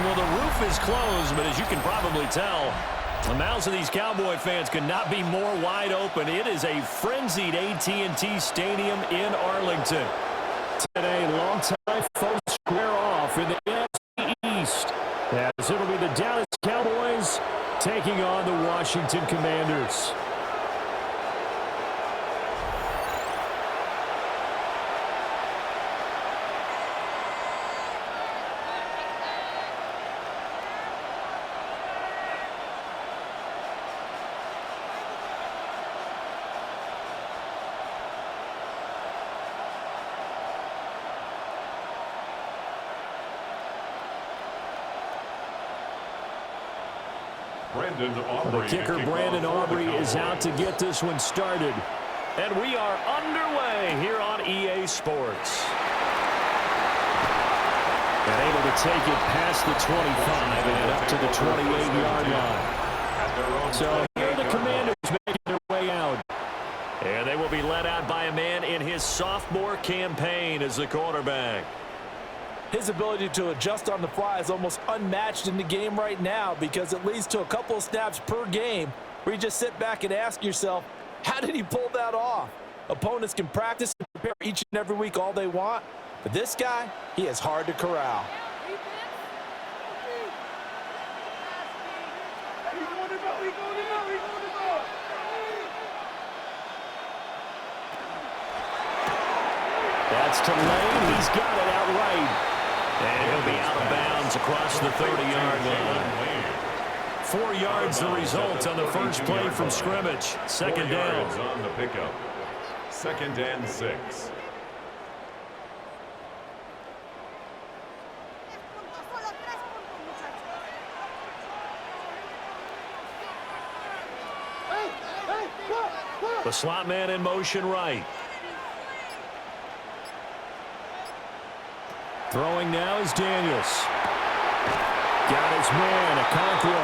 Well, the roof is closed, but as you can probably tell, the mouths of these Cowboy fans could not be more wide open. It is a frenzied AT&T Stadium in Arlington. Today, longtime foes square off in the NFC East, as it'll be the Dallas Cowboys taking on the Washington Commanders. The kicker, Brandon Aubrey, is out to get this one started. And we are underway here on EA Sports. And able to take it past the 25 and up to the 28-yard line. So here the Commanders making their way out. And they will be led out by a man in his sophomore campaign as the quarterback. His ability to adjust on the fly is almost unmatched in the game right now because it leads to a couple of snaps per game where you just sit back and ask yourself, how did he pull that off? Opponents can practice and prepare each and every week all they want, but this guy, he is hard to corral. That's to Lane. He's got it outright. And he'll be out of bounds across the 30-yard line. 4 yards the result on the first play from scrimmage. Second down. On the pickup. 2nd and 6. The slot man in motion right. Throwing now is Daniels. Got his man, Okonkwo.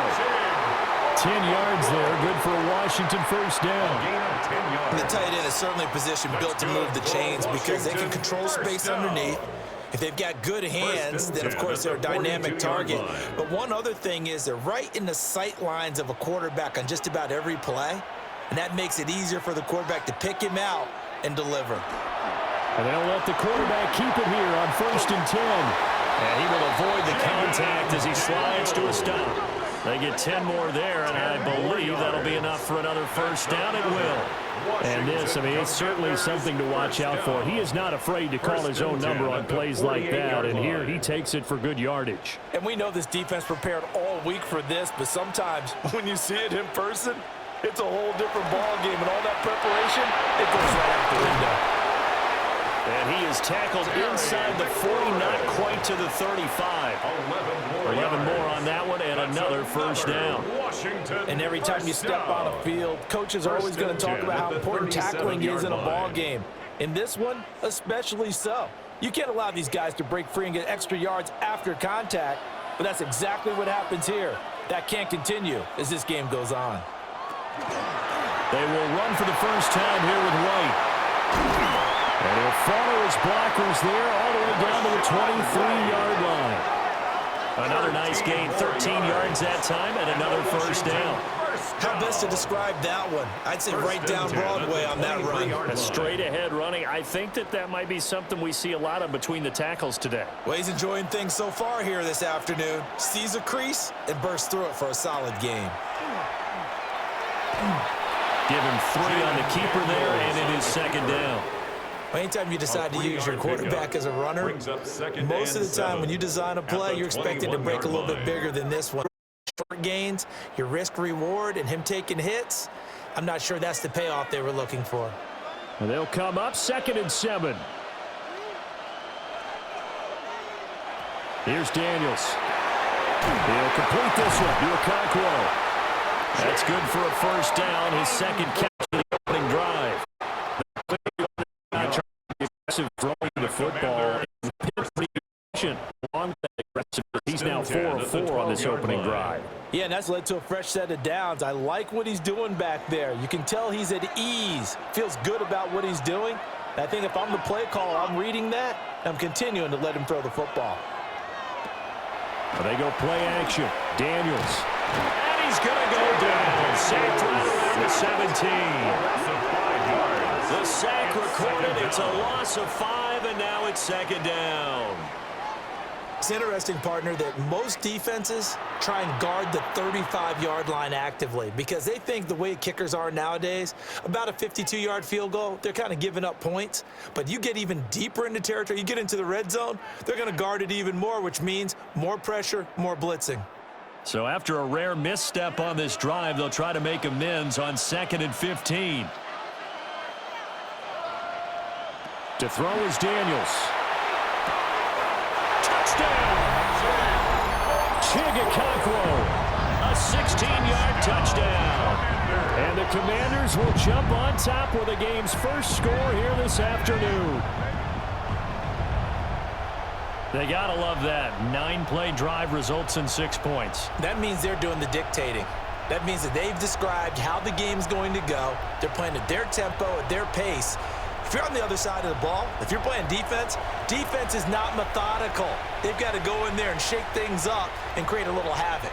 10 yards there, good for a Washington first down. The tight end is certainly a position built to move the chains because they can control space underneath. If they've got good hands, then of course they're a dynamic target. But one other thing is they're right in the sight lines of a quarterback on just about every play, and that makes it easier for the quarterback to pick him out and deliver. And they'll let the quarterback keep it here on 1st and 10. And he will avoid the contact as he slides to a stop. They get 10 more there, and I believe that'll be enough for another first down. It will. And this, I mean, it's certainly something to watch out for. He is not afraid to call his own number on plays like that, and here he takes it for good yardage. And we know this defense prepared all week for this, but sometimes when you see it in person, it's a whole different ball game, and all that preparation, it goes right out the window. And he is tackled inside the 40, not quite to the 35. 11 more on that one, and another first down. And every time you step on a field, coaches are always going to talk about how important tackling is in a ball game. In this one, especially so. You can't allow these guys to break free and get extra yards after contact, but that's exactly what happens here. That can't continue as this game goes on. They will run for the first time here with White. And he'll follow his blockers there all the way down to the 23-yard line. Another nice gain, 13 yards that time, and another first down. How best to describe that one? I'd say right down Broadway on that run. A straight-ahead running. I think that might be something we see a lot of between the tackles today. Well, he's enjoying things so far here this afternoon. Sees a crease and bursts through it for a solid game. Give him 3 on the keeper there, and it is second down. Anytime you decide to use your quarterback as a runner, most of the time when you design a play, you're expected to break a little bit bigger than this one. Short gains, your risk-reward, and him taking hits, I'm not sure that's the payoff they were looking for. And they'll come up 2nd and 7. Here's Daniels. He'll complete this one to Okonkwo. That's good for a first down, his second catch of the opening drive. Throwing the football. He's now 4 of 4 on this opening drive. Yeah, and that's led to a fresh set of downs. I like what he's doing back there. You can tell he's at ease. Feels good about what he's doing. I think if I'm the play caller, I'm reading that. I'm continuing to let him throw the football. They go play action. Daniels. And he's going to go down. Sacked right around the 17. The sack recorded. It's a loss of 5, and now it's second down. It's interesting, partner, that most defenses try and guard the 35-yard line actively because they think the way kickers are nowadays, about a 52-yard field goal, they're kind of giving up points. But you get even deeper into territory, you get into the red zone, they're going to guard it even more, which means more pressure, more blitzing. So after a rare misstep on this drive, they'll try to make amends on 2nd and 15. To throw is Daniels. Chigakakwo, a 16-yard touchdown. And the Commanders will jump on top with the game's first score here this afternoon. They got to love that. 9-play drive results in 6 points. That means they're doing the dictating. That means that they've described how the game's going to go. They're playing at their tempo, at their pace. If you're on the other side of the ball, if you're playing defense, defense is not methodical. They've got to go in there and shake things up and create a little havoc.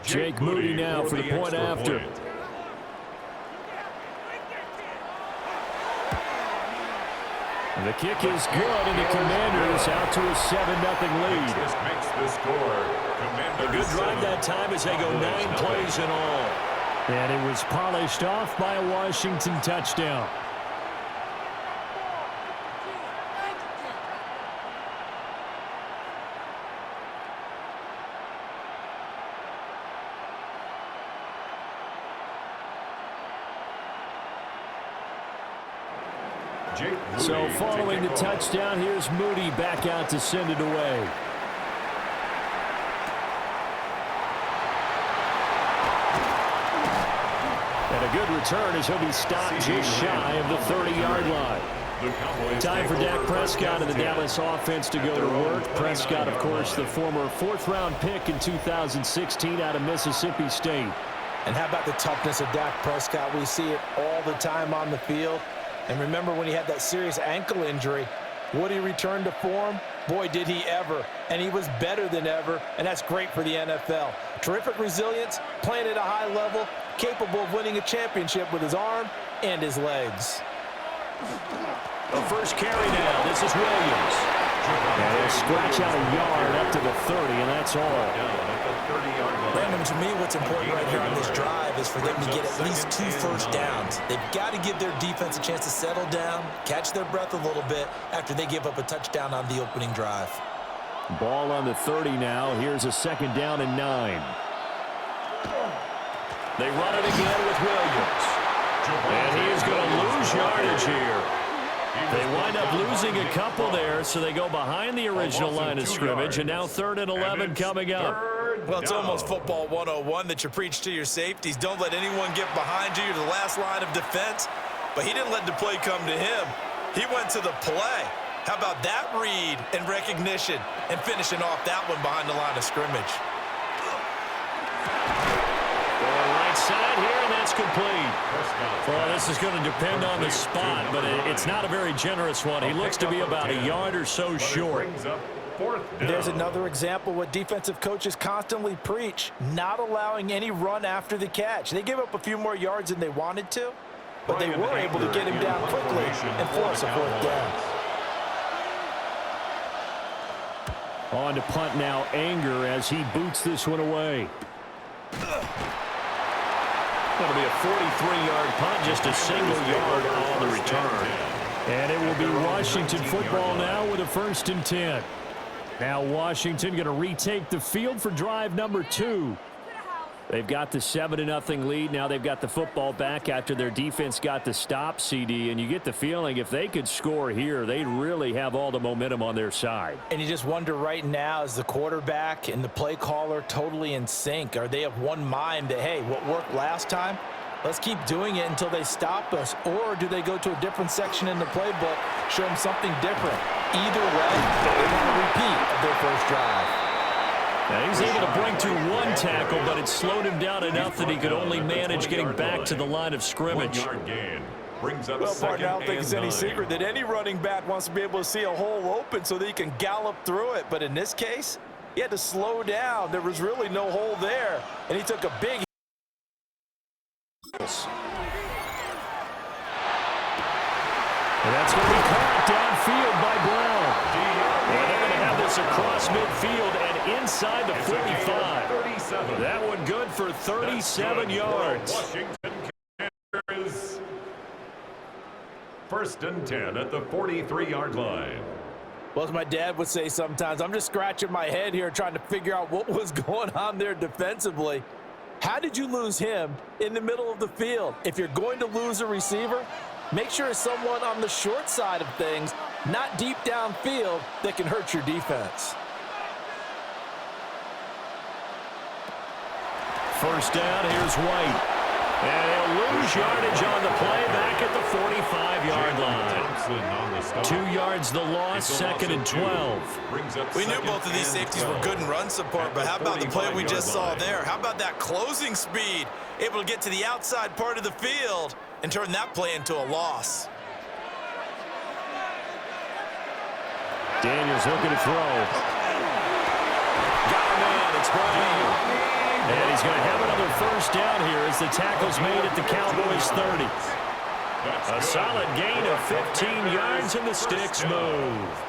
Jake Moody now for the point after. The kick is good, and the Commanders out to a 7-0 lead. This makes the score. A good drive that time as they go 9 plays in all. And it was polished off by a Washington touchdown. So following the touchdown, here's Moody back out to send it away. And a good return as he'll be stopped just shy of the 30-yard line. Time for Dak Prescott and the Dallas offense to go to work. Prescott, of course, the former 4th-round pick in 2016 out of Mississippi State. And how about the toughness of Dak Prescott? We see it all the time on the field. And remember when he had that serious ankle injury, would he return to form? Boy, did he ever. And he was better than ever, and that's great for the NFL. Terrific resilience, playing at a high level, capable of winning a championship with his arm and his legs. The first carry now. This is Williams. And they'll scratch out a yard up to the 30, and that's all. Brandon, to me, what's important right here on this drive is for them to get at least 2 first downs. They've got to give their defense a chance to settle down, catch their breath a little bit after they give up a touchdown on the opening drive. Ball on the 30 now. Here's a 2nd down and 9. They run it again with Williams. And he is going to lose yardage here. They wind up losing a couple there, so they go behind the original line of scrimmage, and now 3rd and 11 coming up. Well, it's almost football 101 that you preach to your safeties. Don't let anyone get behind you. You're the last line of defense. But he didn't let the play come to him. He went to the play. How about that read and recognition and finishing off that one behind the line of scrimmage? Right side here, and that's complete. Well, this is going to depend on the spot, but it's not a very generous one. He looks to be about a yard or so short. There's another example what defensive coaches constantly preach, not allowing any run after the catch. They gave up a few more yards than they wanted to, but they were able to get him down quickly and force a 4th down. On to punt now, Anger, as he boots this one away. That'll be a 43-yard punt, just a single yard on the return. And it will be Washington football now with a 1st and 10. Now Washington going to retake the field for drive number 2. They've got the 7-0 lead. Now they've got the football back after their defense got the stop, CD. And you get the feeling if they could score here, they'd really have all the momentum on their side. And you just wonder right now, is the quarterback and the play caller totally in sync? Are they of one mind that, hey, what worked last time, let's keep doing it until they stop us? Or do they go to a different section in the playbook, show them something different? Either way, they want a repeat of their first drive. Now he's able to break through 1 tackle, but it slowed him down enough that he could only manage getting back to the line of scrimmage. Brings up Well, partner, I don't think and it's any 9. secret that any running back wants to be able to see a hole open so that he can gallop through it. But in this case, he had to slow down. There was really no hole there, and he took a big. And that's going to be caught downfield by Brown. And they're going to have this across midfield and inside the 45. That one good for 37 yards. Washington carries first and 10 at the 43-yard line. Well, as my dad would say sometimes, I'm just scratching my head here trying to figure out what was going on there defensively. How did you lose him in the middle of the field? If you're going to lose a receiver, make sure it's someone on the short side of things, not deep downfield, that can hurt your defense. First down, here's White. And he'll lose yardage on the play back at the 45-yard line. 2 yards the loss, second and 12. We knew both of these safeties were good in run support, but how about the play we just saw there? How about that closing speed? Able to get to the outside part of the field and turn that play into a loss. Daniels looking to throw. Got a man, it's Brown. And he's going to have another first down here as the tackle's made at the Cowboys 30. A solid gain of 15 yards and the sticks move.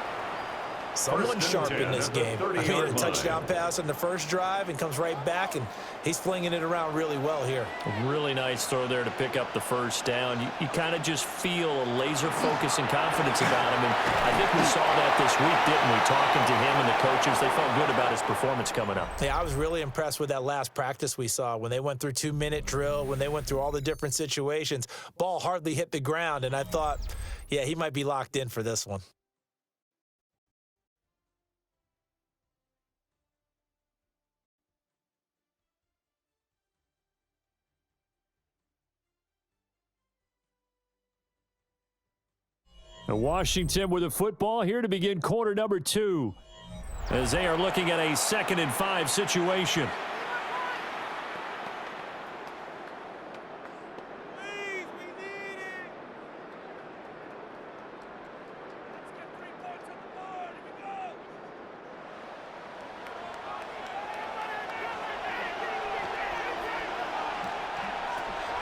Someone sharp in this game. I mean, a touchdown pass on the first drive and comes right back, and he's flinging it around really well here. A really nice throw there to pick up the first down. You kind of just feel a laser focus and confidence about him, and I think we saw that this week, didn't we? Talking to him and the coaches, they felt good about his performance coming up. Yeah, I was really impressed with that last practice we saw when they went through 2-minute drill, when they went through all the different situations. Ball hardly hit the ground, and I thought, yeah, he might be locked in for this one. Washington with the football here to begin quarter number 2 as they are looking at a 2nd and 5 situation.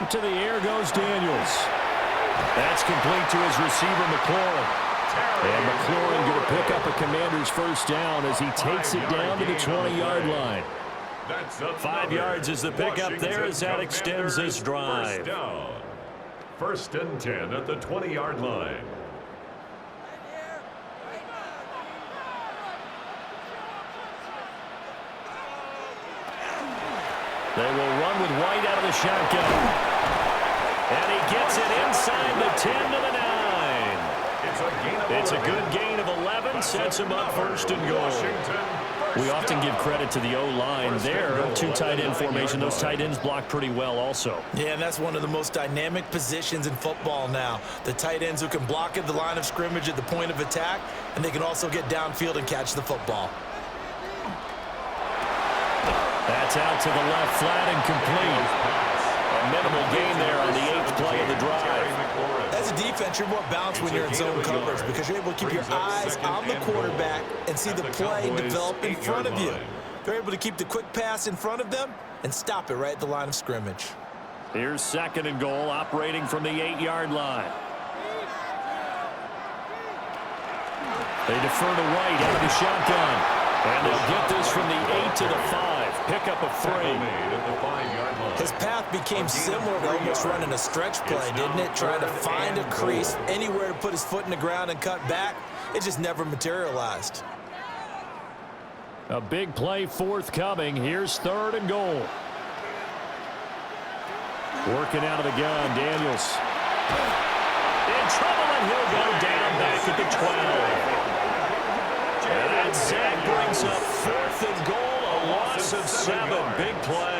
To the air goes Daniels. That's complete to his receiver, McLaurin. And McLaurin going to pick up a Commander's first down as he takes it down to the 20-yard line. 5 yards is the pickup there as that extends this drive. First and 10 at the 20-yard line. They will run with White out of the shotgun. And he gets it inside the 10 to the 9. It's a good gain of 11, sets him up first and goal. We often give credit to the O-line there. 2 tight end formation. Those tight ends block pretty well also. Yeah, and that's one of the most dynamic positions in football now. The tight ends who can block at the line of scrimmage at the point of attack, and they can also get downfield and catch the football. That's out to the left, flat and complete. A minimal gain there on the 8th play of the drive. As a defense, you're more balanced when you're in zone coverage because you're able to keep your eyes on the quarterback and see the play develop in front of you. They're able to keep the quick pass in front of them and stop it right at the line of scrimmage. Here's 2nd and goal, operating from the 8-yard line. They defer to White out of the shotgun. And they'll get this from the 8 to the 5. Pick up a 3. His path became similar to almost running a stretch play, didn't it? Trying to find a crease, anywhere to put his foot in the ground and cut back. It just never materialized. A big play forthcoming. Here's 3rd and goal. Working out of the gun, Daniels. In trouble, and he'll go down back at the 12. And that sack brings up 4th and goal, a loss of 7. Big play.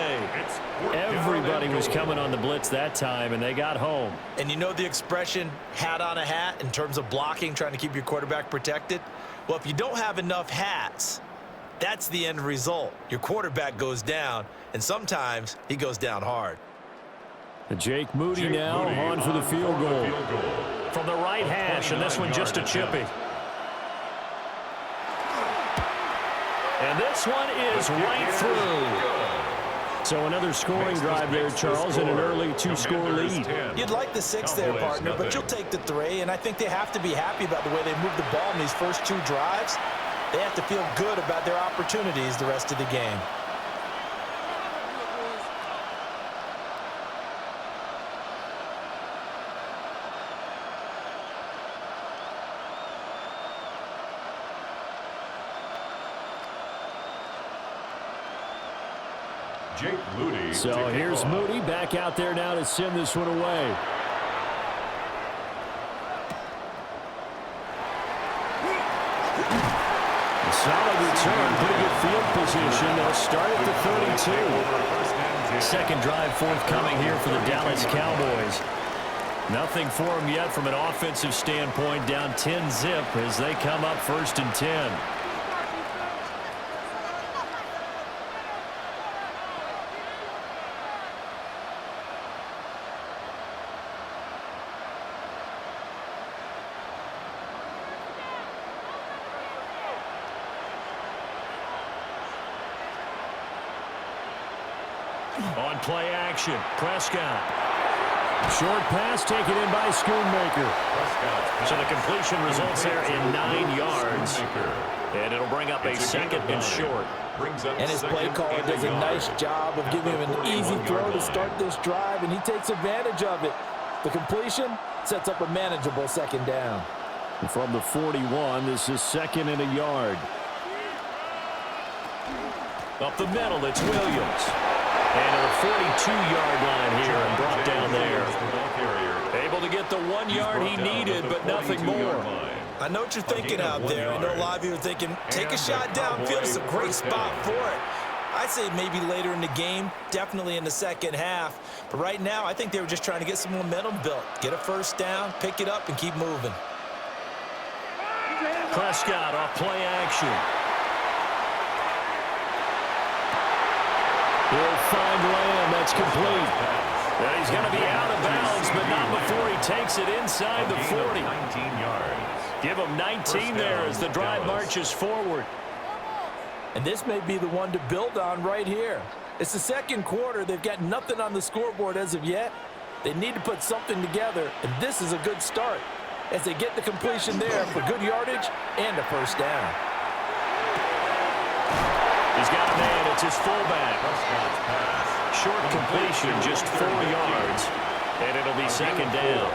Everybody was coming on the blitz that time, and they got home. And you know the expression, hat on a hat, in terms of blocking, trying to keep your quarterback protected? Well, if you don't have enough hats, that's the end result. Your quarterback goes down, and sometimes he goes down hard. Jake Moody now on for the field goal. From the right hash, and this one just a chippy. And this one is right through. So another scoring drive there, Charles, and an early two-score lead. You'd like the 6 there, partner, but you'll take the 3, and I think they have to be happy about the way they moved the ball in these first 2 drives. They have to feel good about their opportunities the rest of the game. So here's Moody back out there now to send this one away. Solid return, pretty good field position. They'll start at the 32. Second drive forthcoming here for the Dallas Cowboys. Nothing for them yet from an offensive standpoint, down 10-zip as they come up 1st and 10. On play action, Prescott. Short pass taken in by Schoonmaker. So the completion results there in 9 yards. And it'll bring up a 2nd and short. And his play caller does a nice job of giving him an easy throw to start this drive, and he takes advantage of it. The completion sets up a manageable 2nd down. From the 41, this is 2nd and a yard. Up the middle, it's Williams. And to the 42-yard line here and brought down there. Able to get the 1 yard he needed, but nothing more. I know what you're thinking out there. I know a lot of you are thinking, take a shot downfield. It's a great spot for it. I'd say maybe later in the game, definitely in the 2nd half. But right now, I think they were just trying to get some momentum built. Get a 1st down, pick it up, and keep moving. Prescott off play action. He'll find Lamb. That's complete. Well, he's going to be out of bounds, but not before he takes it inside the 40. 19 yards. Give him 19 there as the drive marches forward. And this may be the one to build on right here. It's the 2nd quarter. They've got nothing on the scoreboard as of yet. They need to put something together, and this is a good start as they get the completion there for good yardage and a 1st down. He's got a man. It's his fullback. Short completion, just 4 yards. And it'll be 2nd down.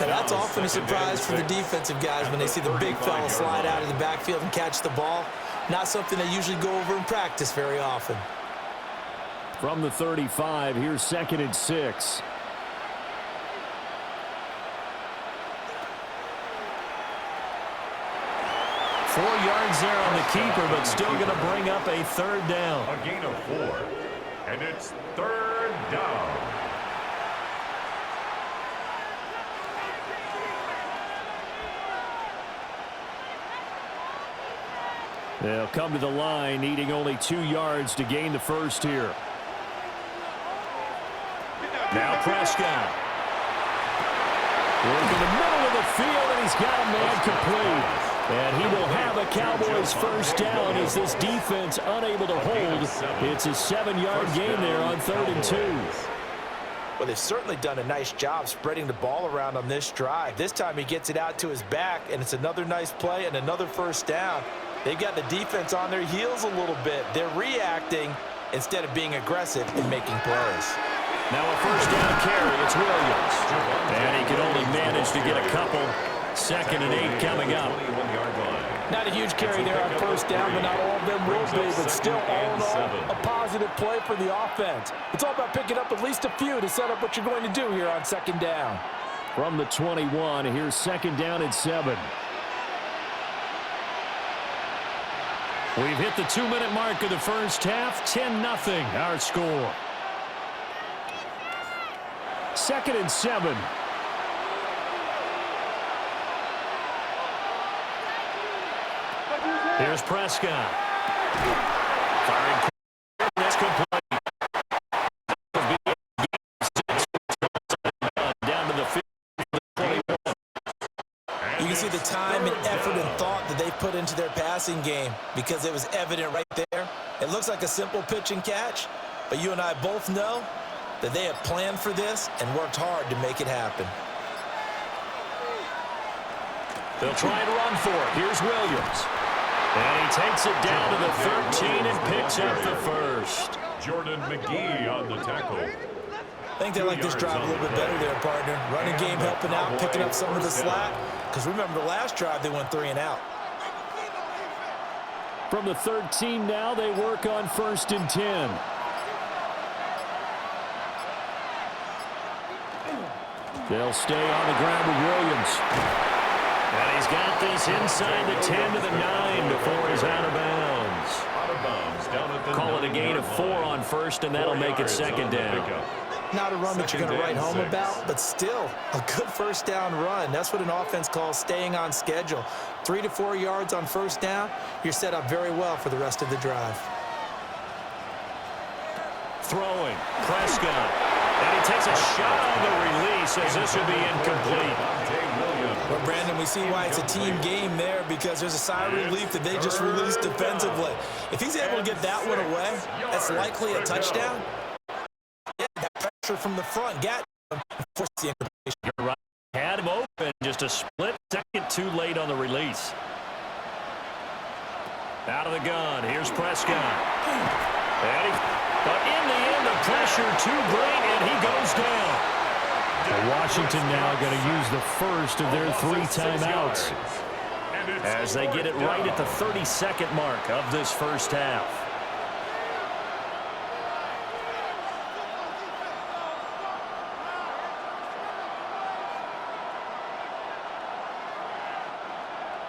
Now that's often a surprise for the defensive guys when they see the big fella slide out of the backfield and catch the ball. Not something they usually go over in practice very often. From the 35, here's 2nd and 6. Four yards there on the keeper, but still going to bring up a 3rd down. A gain of 4, and it's 3rd down. They'll come to the line, needing only 2 yards to gain the 1st here. Now Prescott. Work in the middle of the field, and he's got a man complete. And he will have a Cowboys 1st down as this defense unable to hold. It's a 7-yard gain there on 3rd and 2. Well, they've certainly done a nice job spreading the ball around on this drive. This time he gets it out to his back, and it's another nice play and another 1st down. They've got the defense on their heels a little bit. They're reacting instead of being aggressive and making plays. Now a 1st down carry. It's Williams. And he can only manage to get a couple. 2nd and 8 coming up. Not a huge carry there on 1st down, but not all of them will be. But still, all in all, a positive play for the offense. It's all about picking up at least a few to set up what you're going to do here on 2nd down. From the 21, here's 2nd down and 7. We've hit the 2-minute mark of the 1st half. 10-0 our score. 2nd and 7. Here's Prescott. Firing. That's complete. effort and thought that they put into their passing game because it was evident right there. It looks like a simple pitch and catch, but you and I both know that they have planned for this and worked hard to make it happen. They'll try to run for it. Here's Williams. And he takes it down to the 13 and picks up the first. Jordan McGee on the tackle. I think they like this drive a little bit better there, partner. Running game helping out, picking up some of the slack. Because remember, the last drive they went 3 and out. From the 13 now, they work on 1st and 10. They'll stay on the ground with Williams. And he's got this inside the 10 to the 9 before he's out of bounds. Call it a gain of 4 on 1st, and that'll make it 2nd down. Not a run that you're going to write home about, but still a good 1st down run. That's what an offense calls staying on schedule. 3 to 4 yards on 1st down, you're set up very well for the rest of the drive. Throwing, Prescott. And he takes a shot on the release as this will be incomplete. Well, Brandon, we see why it's a team game there because there's a sigh of relief that they just released defensively. If he's able to get that one away, that's likely a touchdown. Yeah, that pressure from the front got him. The You're right. Had him open, just a split second too late on the release. Out of the gun, here's Prescott. But in the end, the pressure too great, and he goes down. Washington now going to use the first of their 3 timeouts as they get it right at the 32nd mark of this first half.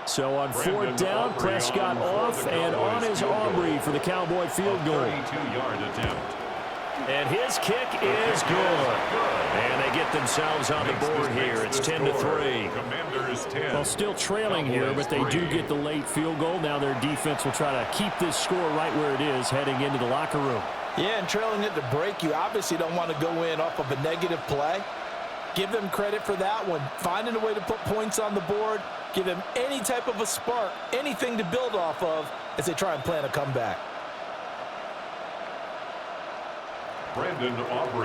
So on 4th down, Prescott off and on his Aubrey for the Cowboy field goal. 32-yard attempt. And his kick is good. And they get themselves on the board here. It's 10-3. Commanders 10. Well, still trailing here, but they do get the late field goal. Now their defense will try to keep this score right where it is heading into the locker room. Yeah, and trailing it to break, you obviously don't want to go in off of a negative play. Give them credit for that one. Finding a way to put points on the board, give them any type of a spark, anything to build off of as they try and plan a comeback.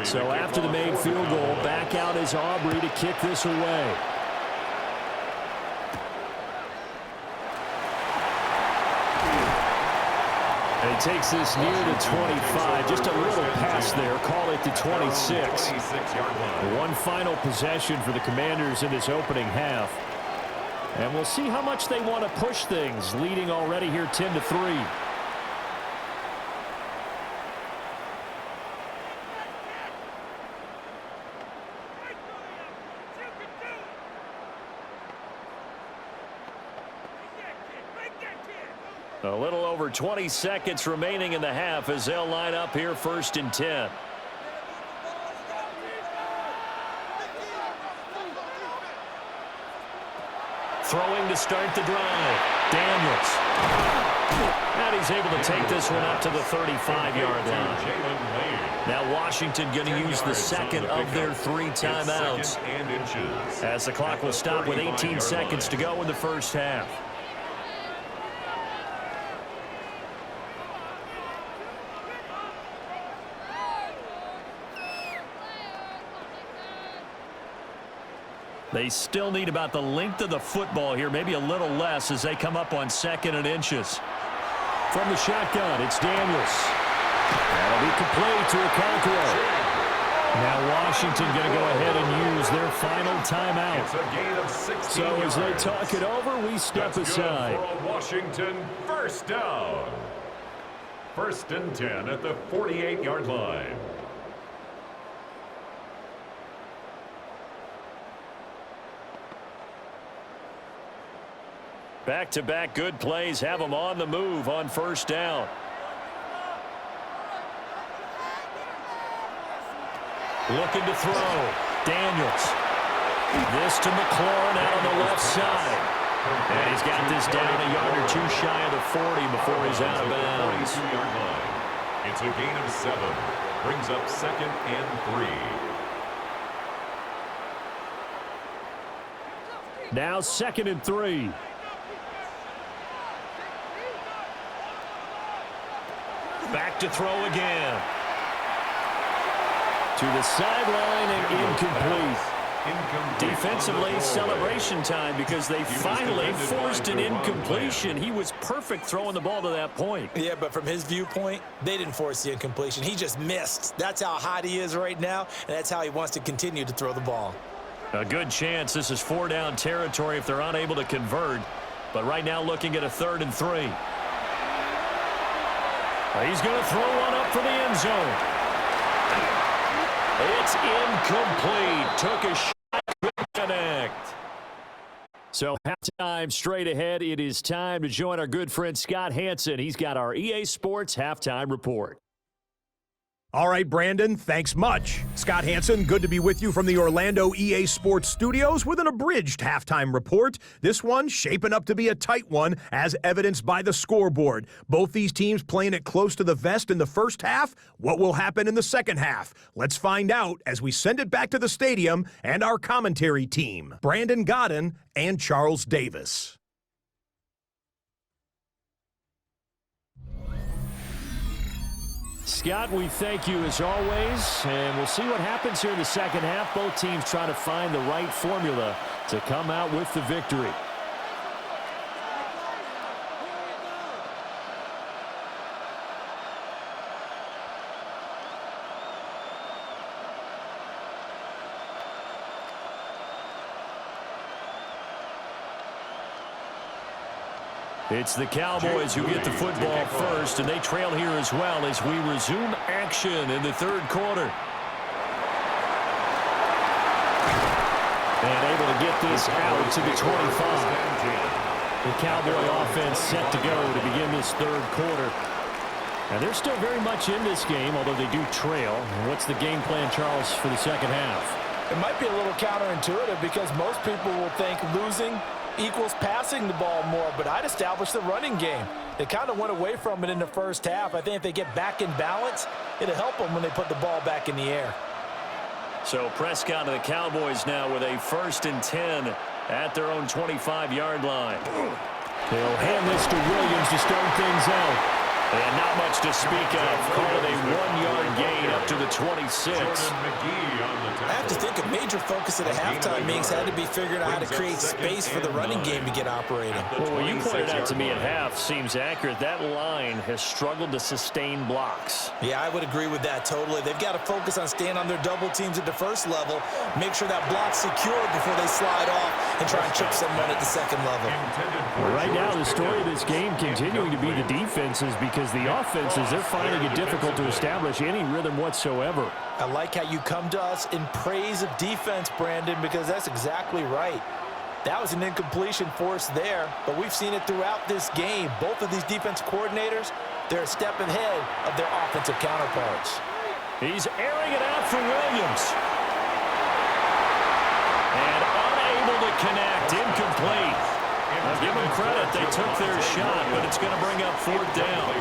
So after the made field goal, back out is Aubrey to kick this away. And he takes this near the 25. Just a little pass there. Call it the 26. One final possession for the Commanders in this opening half. And we'll see how much they want to push things, leading already here 10-3. A little over 20 seconds remaining in the half as they'll line up here 1st and 10. Throwing to start the drive. Daniels. And he's able to take this one up to the 35-yard line. Now Washington going to use the second of their 3 timeouts as the clock will stop with 18 seconds to go in the first half. They still need about the length of the football here, maybe a little less as they come up on 2nd and inches. From the shotgun, it's Daniels. That'll be complete to Okonkwo. Now Washington going to go ahead and use their final timeout. It's a gain of 16 so as they yards. talk it over, we step aside. For a Washington 1st down. 1st and 10 at the 48-yard line. Back-to-back good plays have them on the move on 1st down. Looking to throw. Daniels. This to McLaurin out on the left side. And he's got this down a yard or 2 shy of the 40 before he's out of bounds. It's a gain of 7. Brings up 2nd and 3. Now 2nd and 3. Back to throw again. To the sideline and incomplete. Defensively, celebration time because they finally forced an incompletion. He was perfect throwing the ball to that point. Yeah, but from his viewpoint, they didn't force the incompletion. He just missed. That's how hot he is right now, and that's how he wants to continue to throw the ball. A good chance this is 4-down territory if they're unable to convert. But right now looking at a 3rd and 3. He's going to throw one up for the end zone. It's incomplete. Took a shot, couldn't connect. So halftime straight ahead. It is time to join our good friend Scott Hanson. He's got our EA Sports halftime report. All right, Brandon, thanks much. Scott Hanson, good to be with you from the Orlando EA Sports Studios with an abridged halftime report. This one shaping up to be a tight one, as evidenced by the scoreboard. Both these teams playing it close to the vest in the first half. What will happen in the second half? Let's find out as we send it back to the stadium and our commentary team, Brandon Godden and Charles Davis. Scott, we thank you as always, and we'll see what happens here in the second half. Both teams trying to find the right formula to come out with the victory. It's the Cowboys who get the football first, and they trail here as well as we resume action in the third quarter. And able to get this out to the 25. The Cowboy offense set to go to begin this third quarter. And they're still very much in this game, although they do trail. What's the game plan, Charles, for the second half? It might be a little counterintuitive because most people will think losing equals passing the ball more, but I'd establish the running game. They kind of went away from it in the first half. I think if they get back in balance, it'll help them when they put the ball back in the air. So Prescott and the Cowboys now with a 1st and 10 at their own 25-yard line. They'll hand this to Williams to start things out. And not much to speak of. Call it a 1-yard gain up to the 26. I have to think a major focus at a halftime meetings had to be figuring out how to create space for the running game to get operating. Well, what you pointed out to me at half seems accurate. That line has struggled to sustain blocks. Yeah, I would agree with that totally. They've got to focus on staying on their double teams at the first level, make sure that block's secure before they slide off and try and trip someone at the second level. Well, right now, the story of this game continuing to be the defenses, because the offenses, they're finding it difficult to establish any rhythm whatsoever. I like how you come to us in praise of defense, Brandon, because that's exactly right. That was an incompletion forced there, but we've seen it throughout this game. Both of these defense coordinators, they're a step ahead of their offensive counterparts. He's airing it out for Williams. And unable to connect, incomplete. Now give them credit, they took their shot, but it's going to bring up 4th down.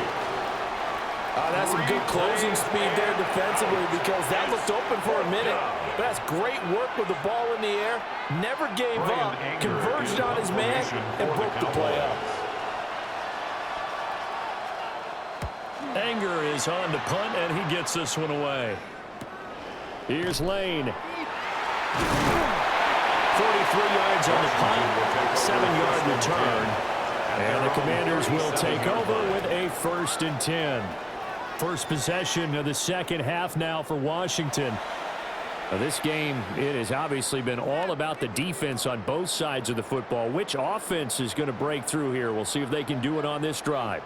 That's some good closing speed there defensively, because that looked open for a minute. But that's great work with the ball in the air. Never gave up, converged on his man, and broke the play up. Anger is on to punt, and he gets this one away. Here's Lane. 43 yards on the punt, 7-yard return. And the Commanders will take over with a 1st and 10. First possession of the second half now for Washington. Now this game, it has obviously been all about the defense on both sides of the football. Which offense is going to break through here? We'll see if they can do it on this drive.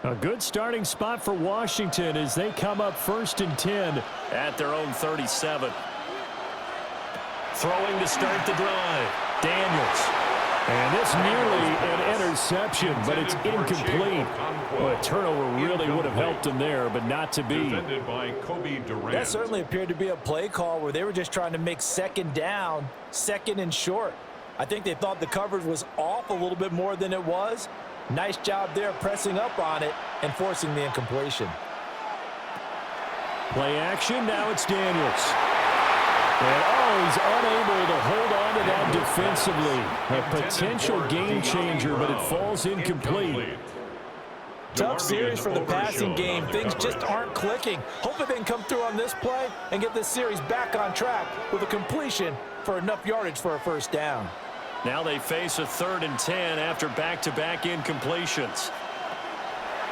A good starting spot for Washington as they come up 1st and 10 at their own 37. Throwing to start the drive, Daniels. And it's nearly an interception, but it's incomplete. Well, a turnover really would have helped him there, but not to be. That certainly appeared to be a play call where they were just trying to make second down, 2nd and short. I think they thought the coverage was off a little bit more than it was. Nice job there pressing up on it and forcing the incompletion. Play action, now it's Daniels. And he's unable to hold on to that defensively. A potential game changer, but it falls incomplete. Tough series for the passing game. Things just aren't clicking. Hopefully they can come through on this play and get this series back on track with a completion for enough yardage for a first down. Now they face a 3rd and 10 after back-to-back incompletions.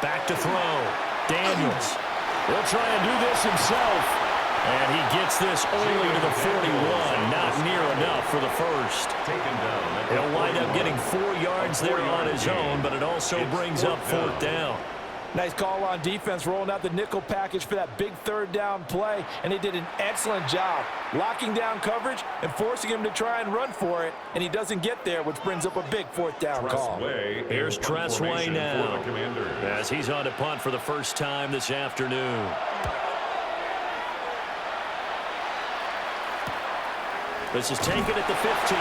Back to throw. Daniels. He'll try and do this himself. And he gets this only to the 41. Not near enough for the first. He'll wind up getting 4 yards there on his own, but it also brings up 4th down. Nice call on defense, rolling out the nickel package for that big 3rd down play, and he did an excellent job locking down coverage and forcing him to try and run for it, and he doesn't get there, which brings up a big 4th down call. Here's Tressway now as he's on to punt for the first time this afternoon. This is taken at the 15.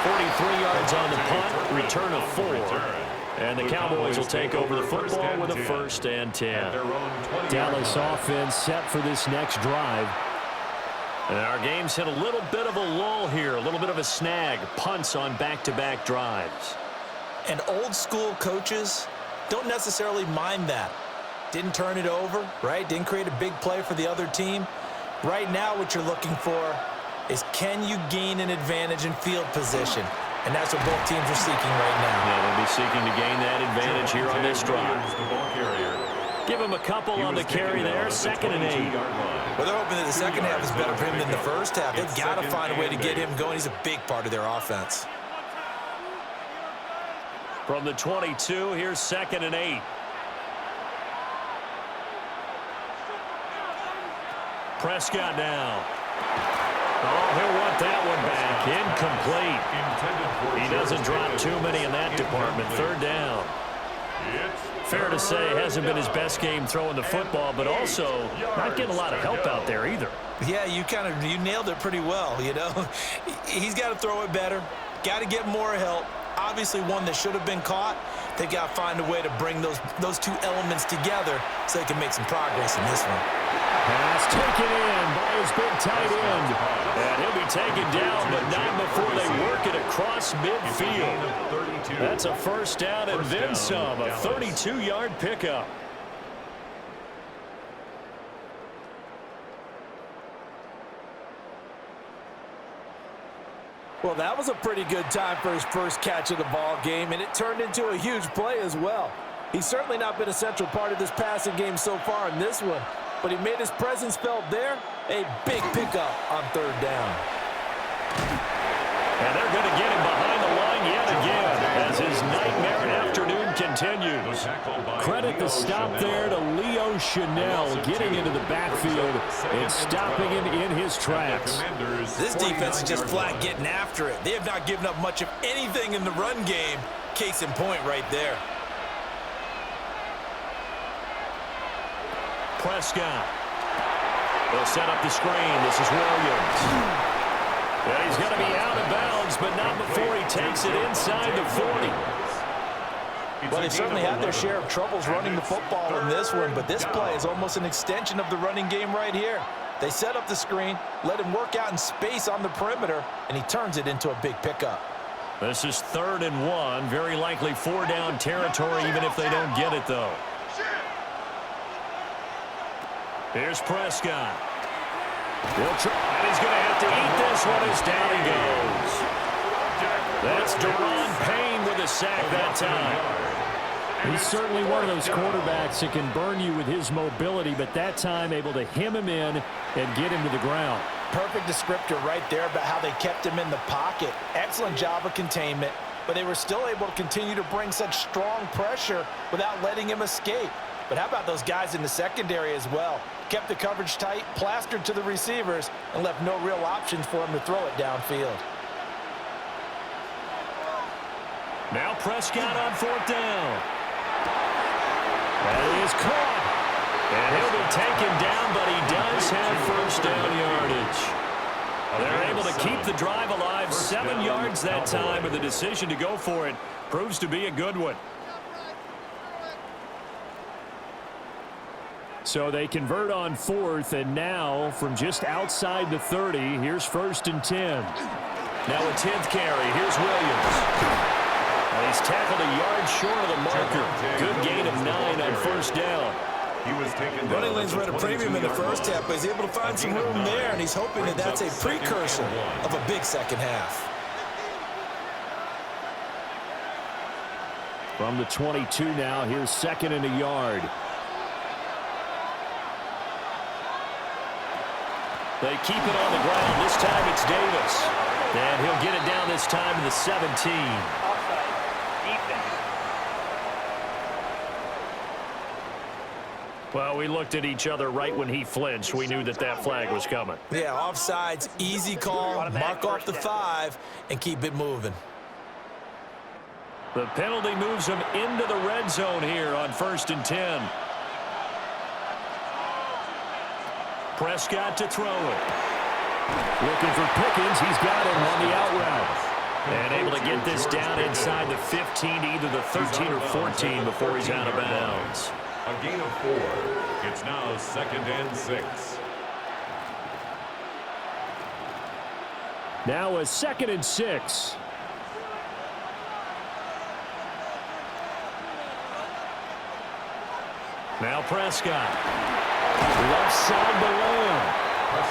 43 yards on the punt, return of 4. And the Cowboys will take over the football with a 1st and 10. Dallas offense set for this next drive. And our game's hit a little bit of a lull here, a little bit of a snag. Punts on back-to-back drives. And old school coaches don't necessarily mind that. Didn't turn it over, right? Didn't create a big play for the other team. Right now what you're looking for is, can you gain an advantage in field position? And that's what both teams are seeking right now. Yeah, they'll be seeking to gain that advantage here on this drive. Give him a couple on the carry there, 2nd and 8. Well, they're hoping that the second half is better for him than the first half. They've got to find a way to get him going. He's a big part of their offense. From the 22, here's 2nd and 8. Prescott now. Oh, he'll want that one back. Incomplete. He doesn't drop too many in that department. 3rd down. Fair to say, hasn't been his best game throwing the football, but also not getting a lot of help out there either. Yeah, you nailed it pretty well, you know. He's got to throw it better. Got to get more help. Obviously one that should have been caught. They've got to find a way to bring those 2 elements together so they can make some progress in this one. Pass taken in by his big tight end. And he'll be taken down, but not before they work it across midfield. That's a 1st down and then some, a 32-yard pickup. Well, that was a pretty good time for his first catch of the ball game, and it turned into a huge play as well. He's certainly not been a central part of this passing game so far in this one, but he made his presence felt there. A big pickup on 3rd down. And they're going to get him behind the line yet again as his nightmare afternoon continues. Credit the stop there to Leo Chanel getting into the backfield and stopping him in his tracks. This defense is just flat getting after it. They have not given up much of anything in the run game. Case in point right there. Prescott. They'll set up the screen. This is Williams. Yeah, he's going to be out of bounds, but not before he takes it inside the 40. Well, they certainly had their share of troubles running the football in this one, but this play is almost an extension of the running game right here. They set up the screen, let him work out in space on the perimeter, and he turns it into a big pickup. This is 3rd and 1. Very likely 4-down territory, even if they don't get it, though. Here's Prescott. He'll try, and he's going to have to eat this one as down he goes. That's Deron Payne with a sack that time. He's certainly one of those quarterbacks that can burn you with his mobility, but that time able to hem him in and get him to the ground. Perfect descriptor right there about how they kept him in the pocket. Excellent job of containment, but they were still able to continue to bring such strong pressure without letting him escape. But how about those guys in the secondary as well? Kept the coverage tight, plastered to the receivers, and left no real options for him to throw it downfield. Now Prescott on 4th down. And he is caught. And he'll be taken down, but he does have 1st down yardage. They're able to keep the drive alive, 7 yards that time, and the decision to go for it proves to be a good one. So they convert on 4th, and now from just outside the 30, here's 1st and 10. Now a 10th carry. Here's Williams. And he's tackled a yard short of the marker. Good gain of 9 on first down. He was taken down. Running lanes were at a premium in the first half, but he's able to find some room there, and he's hoping that that's a precursor of a big second half. From the 22 now, here's 2nd and a yard. They keep it on the ground. This time it's Davis. And he'll get it down this time to the 17. Well, we looked at each other right when he flinched. We knew that that flag was coming. Yeah, offsides, easy call, mark off the 5, and keep it moving. The penalty moves him into the red zone here on 1st and 10. Prescott to throw it. Looking for Pickens. He's got him on the out route. And able to get this down inside the 15 to either the 13 or 14 before he's out of bounds. A gain of 4. It's now 2nd and 6. Now a 2nd and 6. Now Prescott. Left side to Lamb.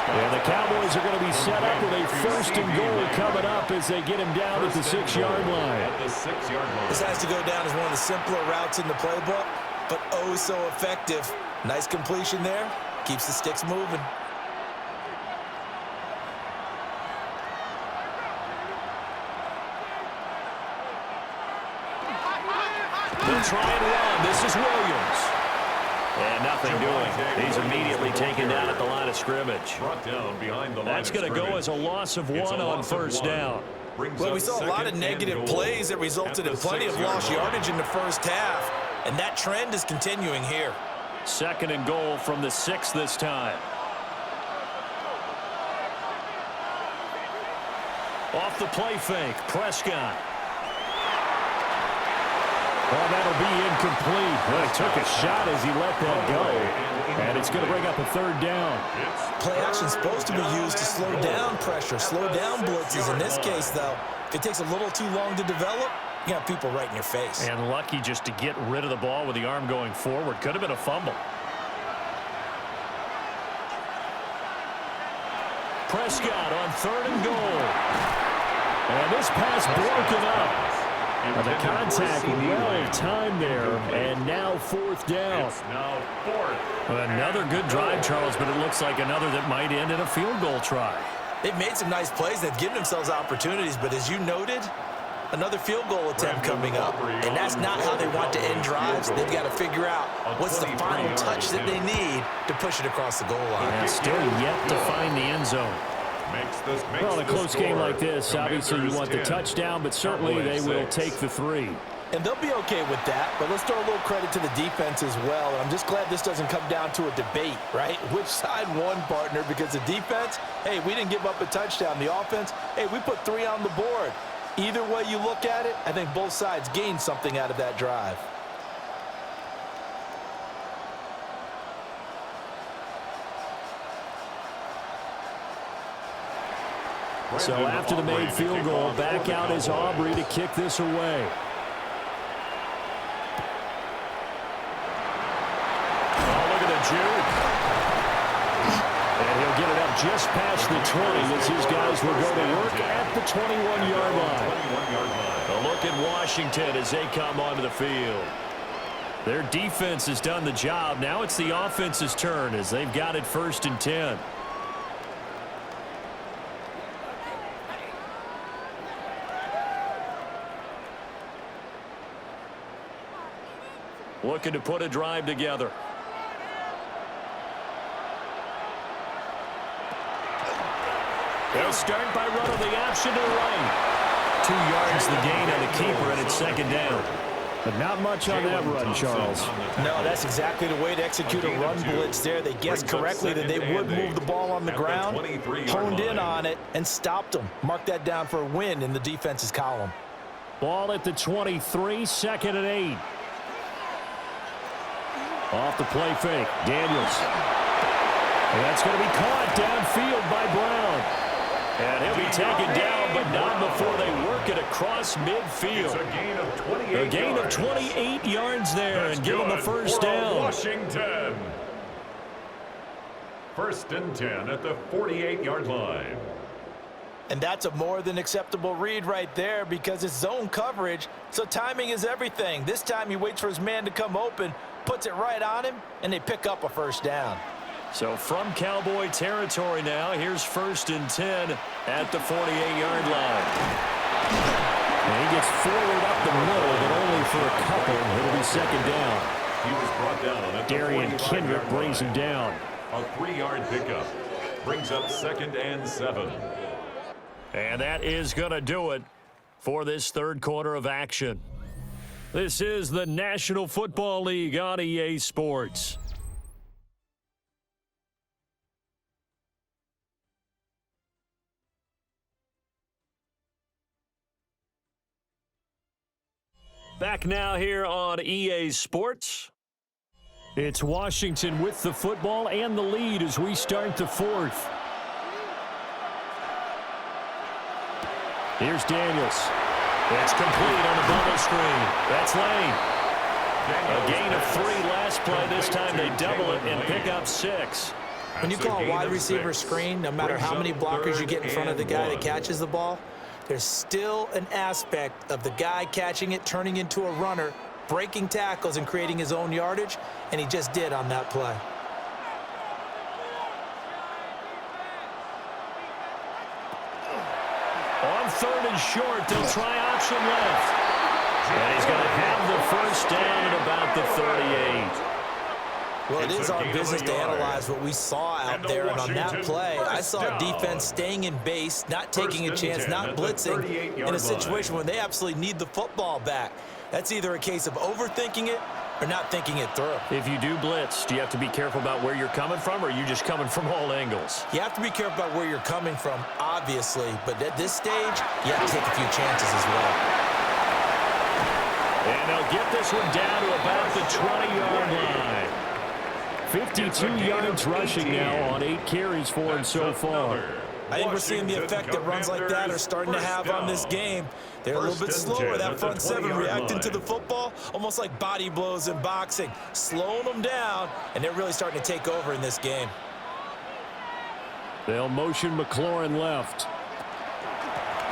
And the Cowboys are going to be set up with a 1st and goal coming up as they get him down at the 6-yard line. This has to go down as one of the simpler routes in the playbook, but oh so effective. Nice completion there. Keeps the sticks moving. They'll try and run. This is Williams. And nothing doing. He's immediately taken down at the line of scrimmage. That's going to go as a loss of 1 on 1st down. Well, we saw a lot of negative plays that resulted in plenty of lost yardage in the first half, and that trend is continuing here. 2nd and goal from the 6 this time. Off the play fake, Prescott. Well, that'll be incomplete. Well, he took a shot as he let that go. And it's going to bring up a 3rd down. Play action is supposed to be used to slow down pressure, slow down blitzes. In this case, though, if it takes a little too long to develop, you got people right in your face. And lucky just to get rid of the ball with the arm going forward. Could have been a fumble. Prescott on 3rd and goal. And this pass broken up. And the contact well timed there, and now 4th down. It's now 4th. Another good drive, Charles, but it looks like another that might end in a field goal try. They've made some nice plays. They've given themselves opportunities, but as you noted, another field goal attempt coming up. And that's not how they want to end drives. They've got to figure out what's the final touch that they need to push it across the goal line. And still yet to find the end zone. Well, in a close game like this, obviously you want the touchdown, but certainly they will take the 3. And they'll be okay with that, but let's throw a little credit to the defense as well. And I'm just glad this doesn't come down to a debate, right? Which side won, partner? Because the defense, hey, we didn't give up a touchdown. The offense, hey, we put 3 on the board. Either way you look at it, I think both sides gained something out of that drive. So after the made field goal, back out is Aubrey to kick this away. Oh, look at the juke. And he'll get it up just past the 20 as these guys will go to work at the 21-yard line. A look at Washington as they come onto the field. Their defense has done the job. Now it's the offense's turn as they've got it 1st and 10. Looking to put a drive together. They'll start by running the option to the right. 2 yards the gain on the keeper, and it's 2nd down. But not much on that run, Charles. No, that's exactly the way to execute a run blitz there. They guessed correctly that they would move the ball on the ground, honed in on it, and stopped them. Mark that down for a win in the defense's column. Ball at the 23, 2nd and 8. Off the play fake, Daniels. And that's going to be caught downfield by Brown. And he'll be taken down, but not before they work it across midfield. A gain of 28 yards there and give them a first down. Washington. 1st and 10 at the 48-yard line. And that's a more than acceptable read right there because it's zone coverage, so timing is everything. This time he waits for his man to come open, puts it right on him, and they pick up a first down. So from Cowboy territory now, here's 1st and 10 at the 48-yard line. And he gets forward up the middle, but only for a couple. It'll be 2nd down. He was brought down at the Darian Kendrick brings him down. A 3-yard pickup brings up 2nd and 7. And that is going to do it for this 3rd quarter of action. This is the National Football League on EA Sports. Back now here on EA Sports. It's Washington with the football and the lead as we start the 4th. Here's Daniels. It's complete on the bubble screen. That's Lane. A gain of 3 last play. This time they double it and pick up 6. When you call a wide receiver screen, no matter how many blockers you get in front of the guy that catches the ball, there's still an aspect of the guy catching it, turning into a runner, breaking tackles and creating his own yardage, and he just did on that play. On 3rd and short, they'll try option left. And he's going to have the first down at about the 38. Well, it is our business to analyze what we saw out there, and on that play, I saw a defense staying in base, not taking a chance, not blitzing in a situation where they absolutely need the football back. That's either a case of overthinking it or not thinking it through. If you do blitz, do you have to be careful about where you're coming from, or are you just coming from all angles? You have to be careful about where you're coming from, obviously, but at this stage, you have to take a few chances as well. And they'll get this one down to about the 20-yard line. 52 yards rushing now on 8 carries for him so far. I think we're seeing the effect that runs like that are starting to have on this game. They're a little bit slower. That front 7 reacting to the football, almost like body blows in boxing, slowing them down, and they're really starting to take over in this game. They'll motion McLaurin left.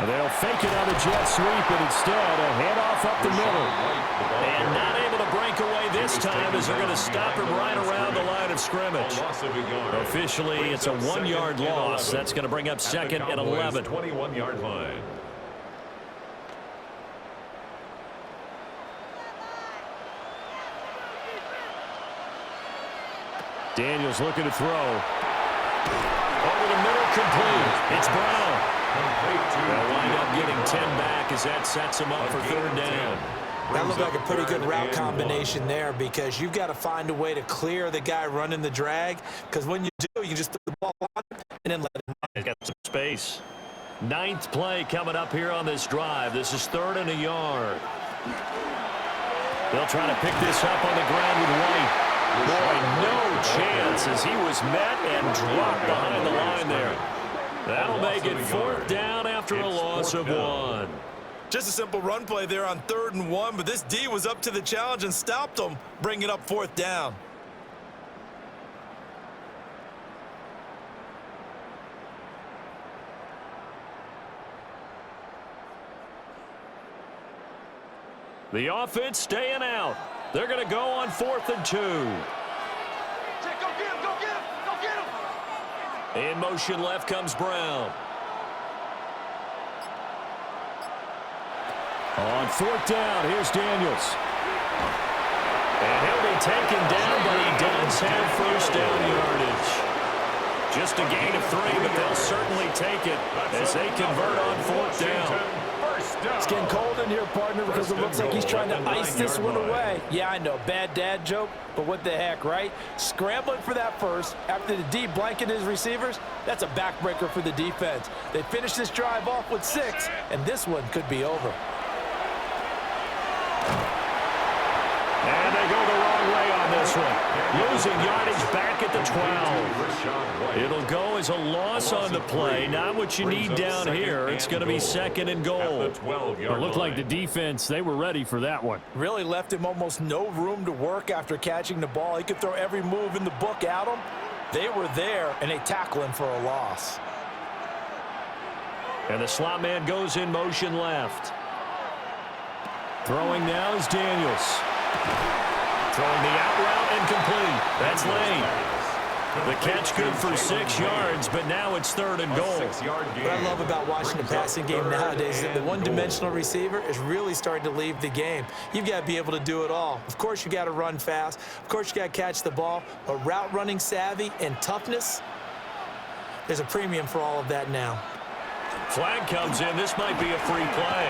They'll fake it on a jet sweep, and instead a handoff up the middle. And not able to break away this time as they're going to stop him right around the line of scrimmage. Officially, it's a 1-yard loss. That's going to bring up 2nd and 11. 21-yard line. Daniels looking to throw. Over the middle, complete. It's Brown. They'll wind up getting 10 back as that sets him up for 3rd down. That looked like a pretty good route combination there because you've got to find a way to clear the guy running the drag, because when you do, you can just put the ball on him and then let him run. He's got some space. 9th play coming up here on this drive. This is 3rd and a yard. They'll try to pick this up on the ground with White. Boy, no chance as he was met and dropped behind the line there. That'll make it 4th down after a loss of 1. Just a simple run play there on 3rd and 1, but this D was up to the challenge and stopped them, bringing up 4th down. The offense staying out. They're going to go on 4th and 2. In motion left comes Brown. On 4th down, here's Daniels. And he'll be taken down, but he does have first down yardage. Just a gain of 3, but they'll certainly take it as they convert on 4th down. It's getting cold in here, partner, because it looks like he's trying to ice this one away. Yeah, I know, bad dad joke, but what the heck, right? Scrambling for that first after the D blanketed his receivers, that's a backbreaker for the defense. They finish this drive off with 6, and this one could be over. And they go the wrong way on this this one. Losing yardage back at the 12. It'll go as a loss on the play. Not what you need down here. It's going to be second and goal. It looked like the defense, they were ready for that one. Really left him almost no room to work after catching the ball. He could throw every move in the book at him. They were there, and they tackle him for a loss. And the slot man goes in motion left. Throwing now is Daniels. Throwing the out route incomplete. That's Lane. The catch good for 6 yards, but now it's third and goal. What I love about watching the passing game nowadays is that the one-dimensional receiver is really starting to leave the game. You've got to be able to do it all. Of course, you got to run fast. Of course, you got to catch the ball. But route running savvy and toughness, there's a premium for all of that now. Flag comes in. This might be a free play.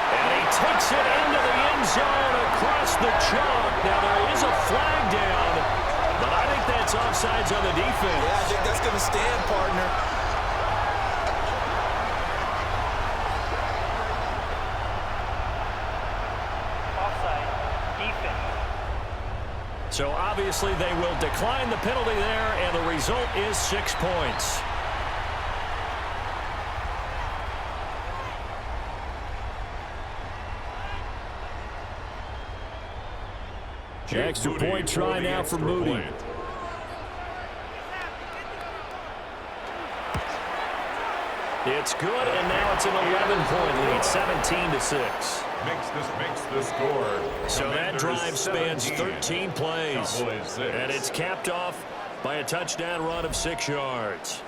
And he takes it into the end zone across the chalk. Now, there is a flag down. But I think that's offsides on the defense. Yeah, I think that's going to stand, partner. Offside, defense. So obviously they will decline the penalty there, and the result is 6 points. Extra point try now for Moody. It's good, and now it's an 11-point lead, 17-6. Makes the score. So that drive spans 13 plays, Cowboys 6. and it's capped off by a touchdown run of 6 yards.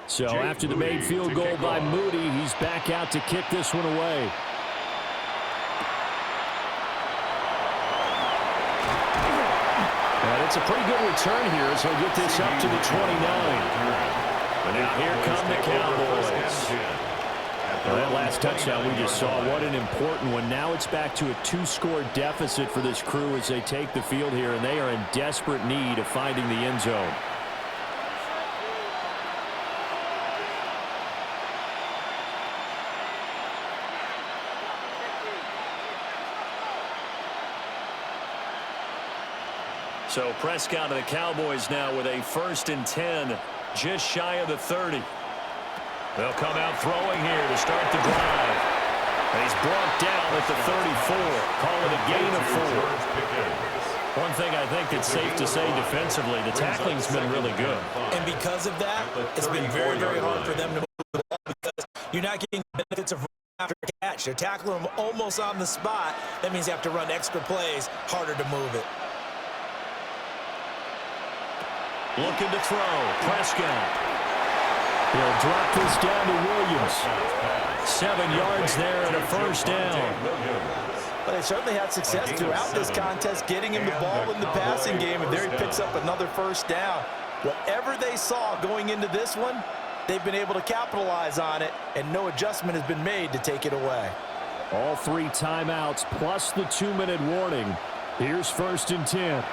So after the made field goal by Moody, he's back out to kick this one away. And it's a pretty good return here as he'll get this up to the 29. And now here come the Cowboys. Well, that last touchdown we just saw, what an important one. Now it's back to a 2-score deficit for this crew as they take the field here, and they are in desperate need of finding the end zone. So Prescott of the Cowboys now with a 1st and 10, just shy of the 30. They'll come out throwing here to start the drive. And he's brought down at the 34. Call it a gain of 4. One thing I think it's safe to say defensively, the tackling's been really good. And because of that, it's been very, very hard for them to move the ball because you're not getting the benefits of after catch. They're tackling them almost on the spot. That means you have to run extra plays, harder to move it. Looking to throw. Prescott. He'll drop this down to Williams. 7 yards there and a 1st down. But they certainly had success throughout this contest getting him the ball in the passing game, and there he picks up another 1st down. Whatever they saw going into this one, they've been able to capitalize on it, and no adjustment has been made to take it away. All 3 timeouts plus the 2-minute warning. Here's 1st and 10.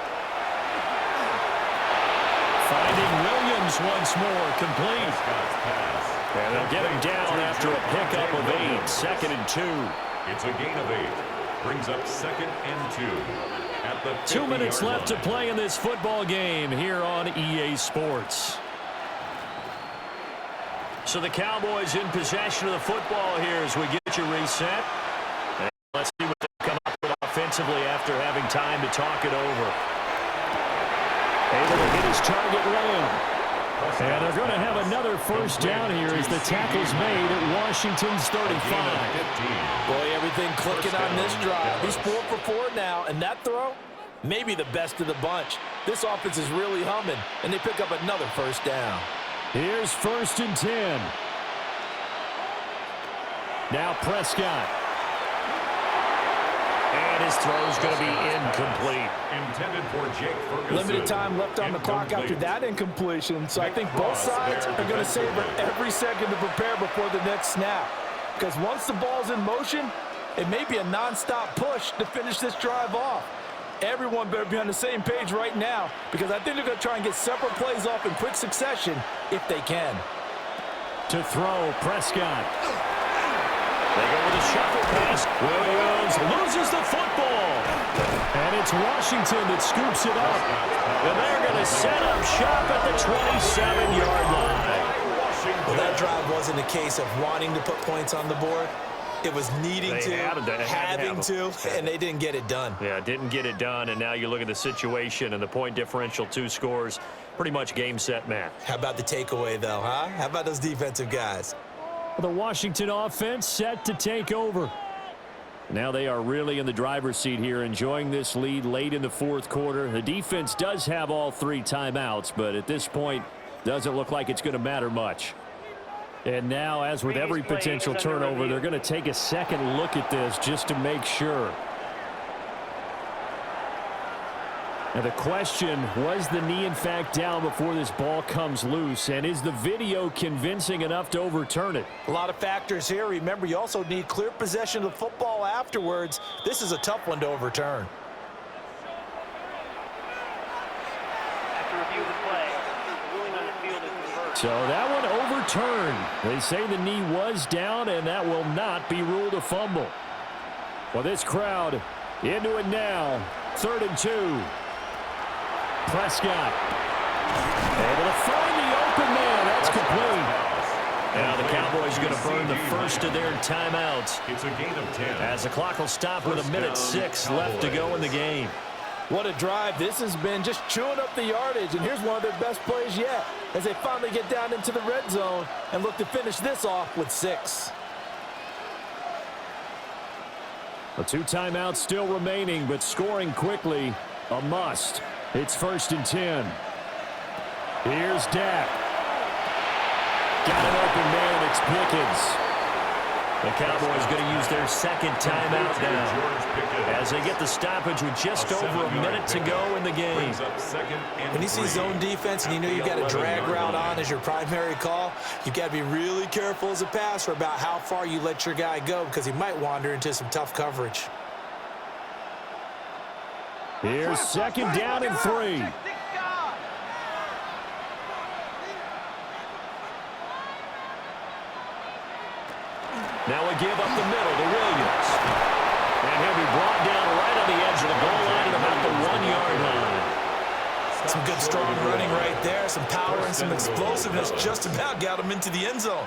Finding Williams once more, complete. And they'll get him down after a pickup of 8, 2nd and 2. It's a gain of 8. Brings up 2nd and 2. At the 2 minutes left to play in this football game here on EA Sports. So the Cowboys in possession of the football here as we get you reset. And let's see what they come up with offensively after having time to talk it over. Able to hit his target Lamb. And they're going to have another 1st down here as the tackle's made at Washington's 35. Boy, everything clicking on this drive. He's 4 for 4 now, and that throw, maybe the best of the bunch. This offense is really humming, and they pick up another 1st down. Here's 1st and 10. Now Prescott. And his throw's going to be incomplete. intended for Jake Ferguson. Limited time left on the clock after that incompletion, so I think both sides are going to savor every second to prepare before the next snap. Because once the ball's in motion, it may be a non-stop push to finish this drive off. Everyone better be on the same page right now, because I think they're going to try and get several plays off in quick succession if they can. To throw, Prescott. They go with a shuffle pass. Williams loses the football. And it's Washington that scoops it up. And they're going to set up shop at the 27-yard line. Well, that drive wasn't a case of wanting to put points on the board. It was needing to, having to, and they didn't get it done. Yeah, didn't get it done, and now you look at the situation and the point differential, 2 scores, pretty much game, set, match. How about the takeaway, though, huh? How about those defensive guys? The Washington offense set to take over. Now they are really in the driver's seat here, enjoying this lead late in the fourth quarter. The defense does have all 3 timeouts, but at this point, doesn't look like it's going to matter much. And now, as with every potential turnover, they're going to take a second look at this just to make sure. Now the question, was the knee in fact down before this ball comes loose? And is the video convincing enough to overturn it? A lot of factors here. Remember, you also need clear possession of the football afterwards. This is a tough one to overturn. After review of the play, the ruling on the field is reversed. So that one overturned. They say the knee was down, and that will not be ruled a fumble. Well, this crowd into it now. 3rd and 2. Prescott able to find the open man. That's complete. Now the Cowboys are going to burn the first of their timeouts. It's a gain of 10. As the clock will stop with 1:06 left to go in the game. What a drive. This has been just chewing up the yardage, and here's one of their best plays yet as they finally get down into the red zone and look to finish this off with 6. The 2 timeouts still remaining, but scoring quickly, a must. It's 1st and 10. Here's Dak. Got an open man. It's Pickens. The Cowboys going to use their 2nd timeout now as they get the stoppage with just over a minute to go in the game. When you see zone defense and you know you've got a drag route on as your primary call, you've got to be really careful as a passer about how far you let your guy go because he might wander into some tough coverage. Here's 2nd down and 3. Now we give up the middle to Williams. And he'll be brought down right on the edge of the goal line at about the 1-yard line. Some good strong running right there. Some power and some explosiveness just about got him into the end zone.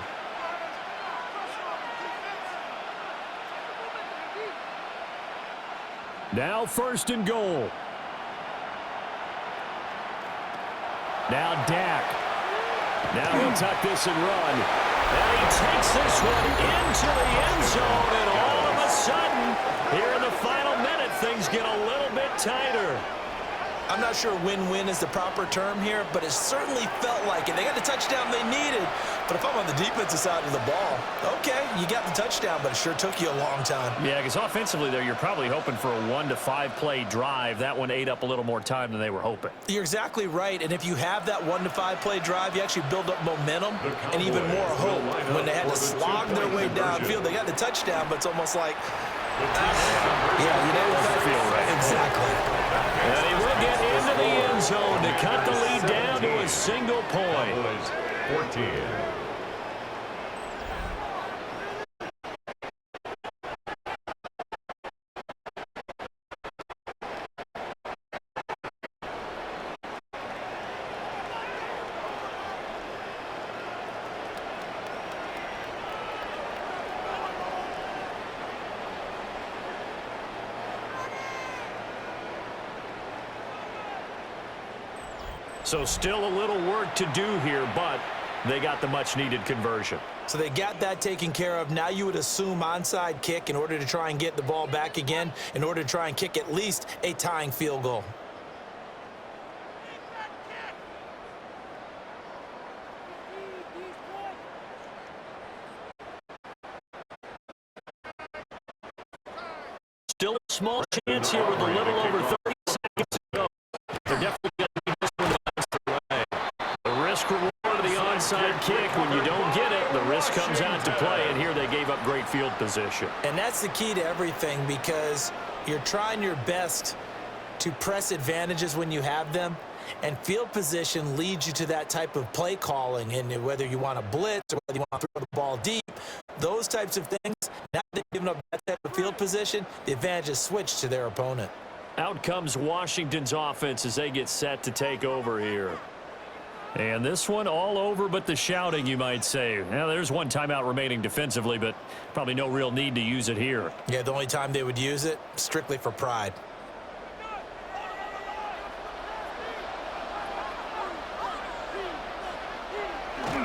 Now 1st and goal. Now Dak. Now he'll tuck this and run. And he takes this one into the end zone. And all of a sudden, here in the final minute, things get a little bit tighter. I'm not sure win-win is the proper term here, but it certainly felt like it. They got the touchdown they needed, but if I'm on the defensive side of the ball, okay, you got the touchdown, but it sure took you a long time. Yeah, because offensively there, you're probably hoping for a 1 to 5 play drive. That one ate up a little more time than they were hoping. You're exactly right, and if you have that 1 to 5 play drive, you actually build up momentum and even more hope. When they had to slog their way downfield, they got the touchdown, but it's almost like, yeah, you know what that feel right. Exactly. And he will get into the end zone to cut the lead down to a single point. 14. So still a little work to do here, but they got the much-needed conversion. So they got that taken care of. Now you would assume onside kick in order to try and get the ball back again, in order to try and kick at least a tying field goal. Still a small chance here with a little over 30 seconds to onside kick. When you don't get it, the risk comes out to play, and here they gave up great field position. And that's the key to everything, because you're trying your best to press advantages when you have them, and field position leads you to that type of play calling, and whether you want to blitz or whether you want to throw the ball deep, those types of things. Now they've given up that type of field position, the advantage is switched to their opponent. Out comes Washington's offense as they get set to take over here. And this one all over but the shouting, you might say. Now, there's one timeout remaining defensively, but probably no real need to use it here. Yeah, the only time they would use it, strictly for pride.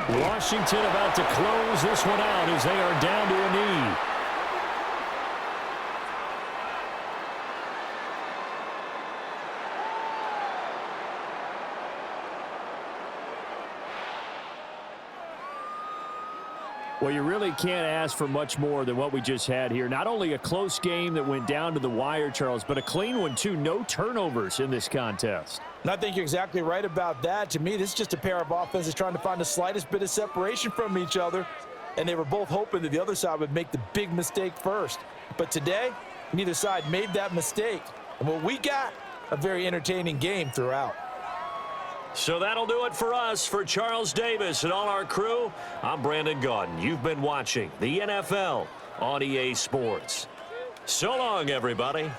Washington about to close this one out as they are down to a knee. Well, you really can't ask for much more than what we just had here. Not only a close game that went down to the wire, Charles, but a clean one, too. No turnovers in this contest. And I think you're exactly right about that. To me, this is just a pair of offenses trying to find the slightest bit of separation from each other, and they were both hoping that the other side would make the big mistake first. But today, neither side made that mistake. And what we got, a very entertaining game throughout. So that'll do it for us. For Charles Davis and all our crew, I'm Brandon Gaudin. You've been watching the NFL on EA Sports. So long, everybody.